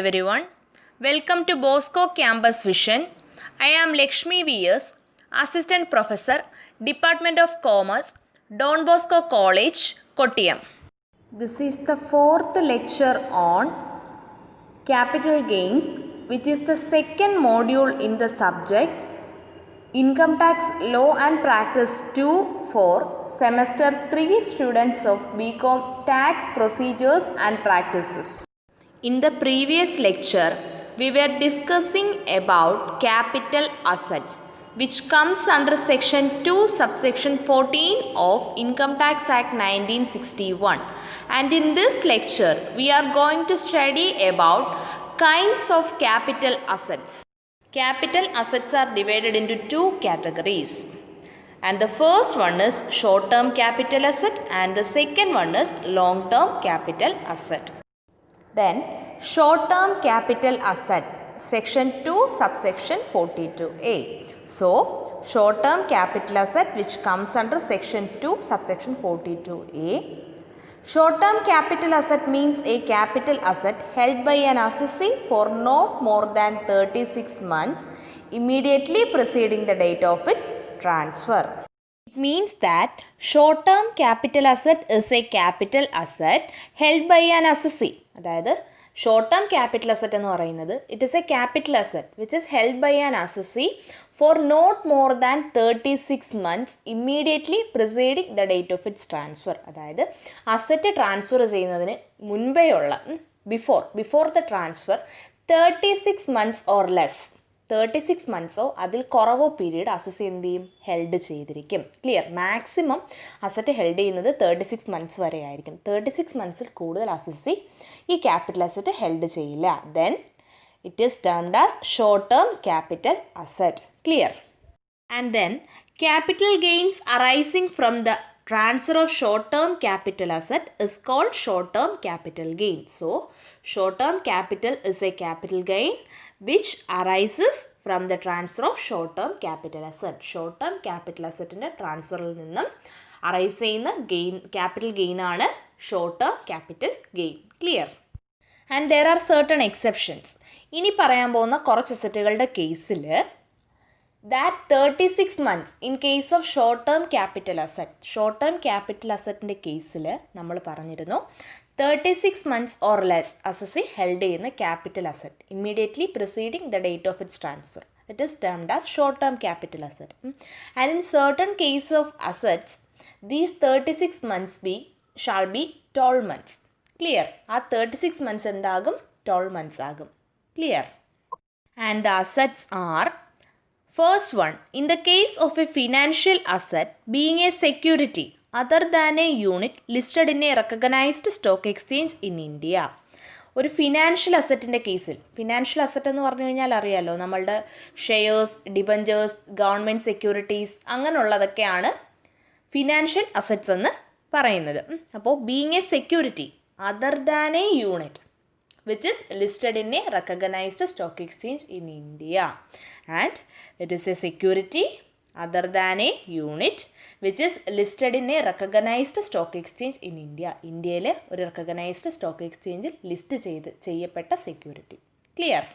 everyone. Welcome to Bosco Campus Vision. I am Lakshmi V.S., Assistant Professor, Department of Commerce, Don Bosco College, Kottayam. This is the fourth lecture on capital gains, which is the second module in the subject Income Tax Law and Practice 2 for Semester 3 students of BCom Tax Procedures and Practices. In the previous lecture, we were discussing about capital assets, which comes under section 2 subsection 14 of Income Tax Act 1961. And in this lecture, we are going to study about kinds of capital assets. Capital assets are divided into two categories. And the first one is short-term capital asset and the second one is long-term capital asset. Then short-term capital asset, section 2 subsection 42A. So short-term capital asset which comes under section 2 subsection 42A. Short-term capital asset means a capital asset held by an assessee for not more than 36 months immediately preceding the date of its transfer. It means that short-term capital asset is a capital asset held by an assessee. അതായത് short term capital asset എന്ന് പറയുന്നത് it is a capital asset which is held by an assessee for not more than 36 months immediately preceding the date of its transfer. അതായത് asset transfer ചെയ്യുന്നതിന് മുൻപേയുള്ള before the transfer 36 months or less 36 monthsോ അതിൽ കുറവോ period assess എന്ത് ചെയ്യും held ചെയ്തിരിക്കും. Clear. Maximum asset held ചെയ്യുന്നത് 36 months വരെ ആയിരിക്കും. 36 monthsൽ കൂടുതൽ അസസി ഈ ക്യാപിറ്റൽ അസറ്റ് ഹെൽഡ് ചെയ്യില്ല. Then it is termed as short term capital asset. Clear. And then capital gains arising from the transfer of short-term capital asset is called short-term capital gain. So, short-term capital is a capital gain which arises from the transfer of short-term capital asset. Short-term capital asset in the transfer നിന്നും arise ചെയ്യുന്ന gain, capital gain ആണ് short-term capital gain. Clear? And there are certain exceptions. ഇനി പറയാൻ പോകുന്ന കുറച്ച് അസറ്റുകളുടെ കേസിൽ that 36 months in case of short term capital asset, short term capital assetൻ്റെ കേസിൽ നമ്മൾ പറഞ്ഞിരുന്നു 36 months or less assessee held ചെയ്യുന്ന capital asset immediately preceding the date of its transfer. It is termed as short term capital asset. And in certain case of assets, these 36 months shall be 12 months. Clear? ആ 36 months എന്താകും 12 months ആകും. Clear? And the assets are: first one, in the case of a financial asset being a security other than a unit listed in a recognized stock exchange in India. ഒരു financial അസറ്റിൻ്റെ കേസിൽ, financial asset എന്ന് പറഞ്ഞു കഴിഞ്ഞാൽ അറിയാമല്ലോ, നമ്മളുടെ shares, debentures, government securities അങ്ങനെയുള്ളതൊക്കെയാണ് financial assets എന്ന് പറയുന്നത്. അപ്പോൾ being a security other than a unit which is listed in a recognized stock exchange in India, and it is a security other than a unit which is listed in a recognized stock exchange in India. ഇന്ത്യയിലെ ഒരു recognized stock exchange list ചെയ്യപ്പെട്ട security. Clear?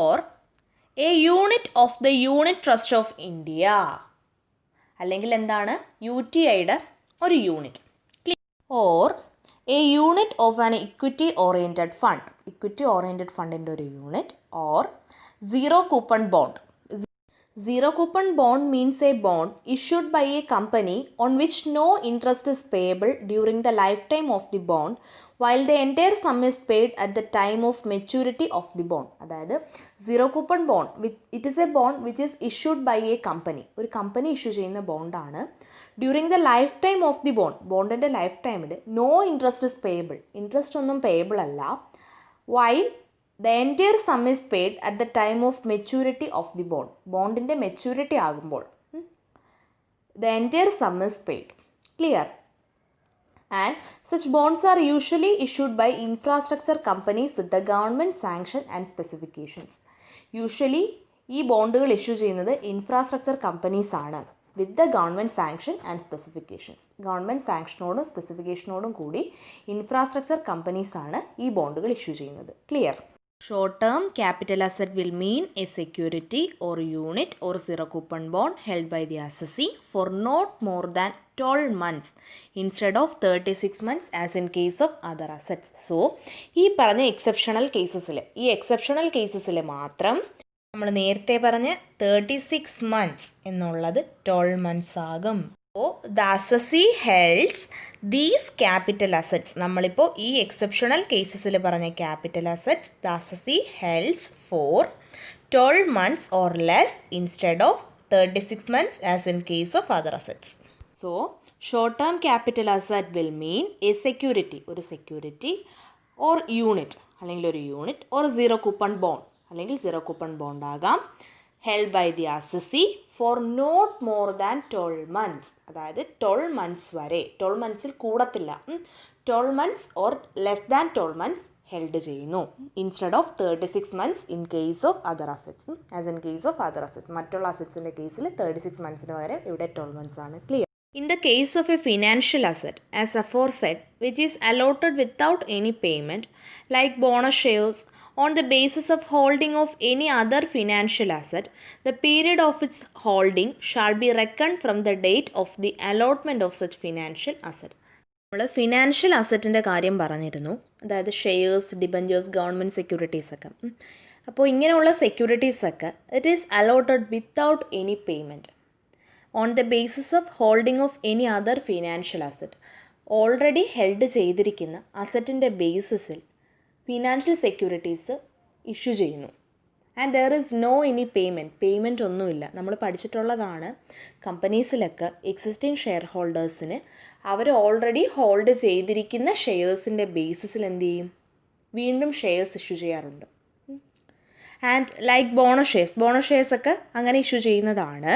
Or A unit of the unit trust of India, അല്ലെങ്കിൽ എന്താണ് UTIയുടെ ഒരു unit. Or a unit of an equity oriented fund, equity oriented ഫണ്ടിൻ്റെ ഒരു unit. Or zero coupon bond. Zero coupon bond means a bond issued by a company on which no interest is payable during the lifetime of the bond while the entire sum is paid at the time of maturity of the bond. അതായത് zero coupon bond, it is a bond which is issued by a company. ഒരു company issue ചെയ്യുന്ന ബോണ്ടാണ്. During the lifetime of the bond, ബോണ്ടിൻ്റെ life ടൈമിൽ no interest is payable, interest ഒന്നും payable അല്ല. While the entire sum is paid at the time of maturity of the bond, ബോണ്ടിൻ്റെ maturity ആകുമ്പോൾ the entire sum is paid. Clear? And such bonds are usually issued by infrastructure companies with the government sanction and specifications. Usually ഈ ബോണ്ടുകൾ issue ചെയ്യുന്നത് infrastructure companies ആണ് with the government sanction and specifications. Government സാങ്ഷനോടും സ്പെസിഫിക്കേഷനോടും കൂടി infrastructure companies ആണ് ഈ ബോണ്ടുകൾ ഇഷ്യൂ ചെയ്യുന്നത്. Clear? Short-term capital asset will mean a security or unit or zero coupon bond held by the assessee for not more than 12 months instead of 36 months as in case of other assets. So, ഈ പറഞ്ഞ exceptional കേസസിൽ മാത്രം നമ്മൾ നേരത്തെ പറഞ്ഞ 36 months എന്നുള്ളത് 12 months ആകും. So, the assessee holds these capital assets. നമ്മളിപ്പോൾ ഈ എക്സെപ്ഷണൽ കേസസിൽ പറഞ്ഞ capital assets the assessee holds for 12 months or less instead of 36 months as in case of other assets. So, short-term capital asset will mean a security, ഒരു security or unit, അല്ലെങ്കിൽ ഒരു unit or zero coupon bond, അല്ലെങ്കിൽ zero coupon bond ആകാം, held by the assessee for not more than 12 months. അതായത് 12 months വരെ, 12 monthsൽ കൂടത്തില്ല, 12 months or less than 12 months held ചെയ്യുന്നു instead of 36 months in case of other assets. As in case of other assets, മറ്റുള്ള അസറ്റ്സിൻ്റെ കേസിൽ 36 monthsന് പകരം ഇവിടെ 12 months ആണ്. Clear? In the case of a financial asset, as aforesaid, which is allotted without any payment, like bonus shares, on the basis of holding of any other financial asset, the period of its holding shall be reckoned from the date of the allotment of such financial asset. നമ്മൾ financial അസറ്റിൻ്റെ കാര്യം പറഞ്ഞിരുന്നു, അതായത് shares, debentures, government securities ഒക്കെ. അപ്പോൾ ഇങ്ങനെയുള്ള securities ഒക്കെ it is allotted without any payment on the basis of holding of any other financial asset. Already held ചെയ്തിരിക്കുന്ന അസറ്റിൻ്റെ ബേസിസിൽ ഫിനാൻഷ്യൽ സെക്യൂരിറ്റീസ് ഇഷ്യൂ ചെയ്യുന്നു. And there is no any payment ഒന്നുമില്ല. നമ്മൾ പഠിച്ചിട്ടുള്ളതാണ്, കമ്പനീസിലൊക്കെ എക്സിസ്റ്റിംഗ് ഷെയർ ഹോൾഡേഴ്സിന് അവർ ഓൾറെഡി ഹോൾഡ് ചെയ്തിരിക്കുന്ന ഷെയർസിൻ്റെ ബേസിസിൽ എന്ത് ചെയ്യും, വീണ്ടും ഷെയർസ് ഇഷ്യൂ ചെയ്യാറുണ്ട്. ആൻഡ് ലൈക്ക് ബോണസ് ഷെയർസ് ഒക്കെ അങ്ങനെ ഇഷ്യൂ ചെയ്യുന്നതാണ്.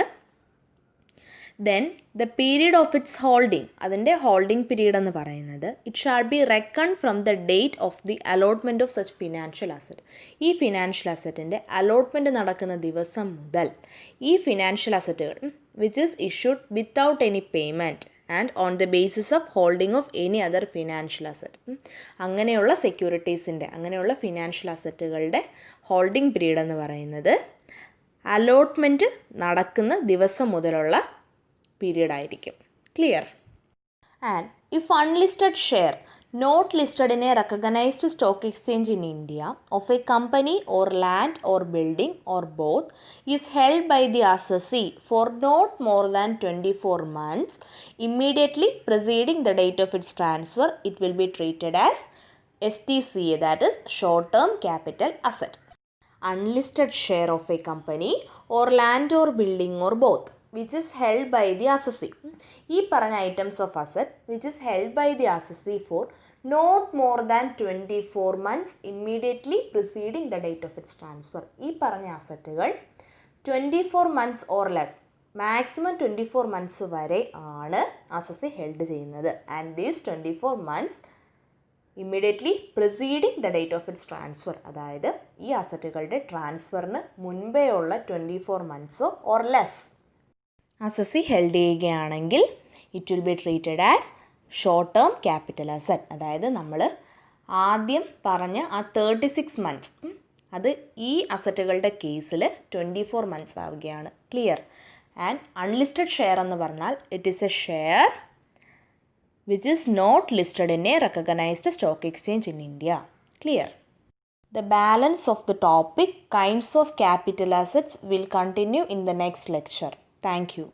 Then the period of its holding, അതിൻ്റെ ഹോൾഡിംഗ് പീരീഡ് എന്ന് പറയുന്നത് it shall be reckon from the date of the allotment of such financial asset. ഈ ഫിനാൻഷ്യൽ അസറ്റിൻ്റെ അലോട്ട്മെൻറ്റ് നടക്കുന്ന ദിവസം മുതൽ ഈ ഫിനാൻഷ്യൽ അസറ്റുകൾ which is issued without any payment and on the basis of holding of any other financial asset, അങ്ങനെയുള്ള സെക്യൂരിറ്റീസിൻ്റെ, അങ്ങനെയുള്ള ഫിനാൻഷ്യൽ അസറ്റുകളുടെ ഹോൾഡിംഗ് പീരീഡ് എന്ന് പറയുന്നത് അലോട്ട്മെൻറ്റ് നടക്കുന്ന ദിവസം മുതലുള്ള പീരീഡ് ആയിരിക്കും. Clear? And if unlisted share not listed in a recognised stock exchange in India of a company or land or building or both is held by the assessee for not more than 24 months immediately preceding the date of its transfer, it will be treated as STCA, that is short term capital asset. Unlisted share of a company or land or building or both which is held by the assessee. ഈ പറഞ്ഞ items of asset which is held by the assessee for not more than 24 months immediately preceding the date of its transfer. ഈ പറഞ്ഞ അസറ്റുകൾ 24 months or less, maximum 24 months വരെ ആണ് assessee held ചെയ്യുന്നത്. And these 24 months immediately preceding the date of its transfer, അതായത് ഈ അസറ്റുകളുടെ ട്രാൻസ്ഫറിന് മുൻപേ ഉള്ള 24 months or less assessee held ചെയ്യുകയാണെങ്കിൽ it will be treated as short term capital asset. അതായത് നമ്മൾ ആദ്യം പറഞ്ഞ ആ 36 months അത് ഈ അസറ്റുകളുടെ കേസിൽ 24 months ആവുകയാണ്. ക്ലിയർ? ആൻഡ് അൺലിസ്റ്റഡ് ഷെയർ എന്ന് പറഞ്ഞാൽ it is a share which is not listed in a recognised stock exchange in India. Clear? The balance of the topic kinds of capital assets will continue in the next lecture. Thank you.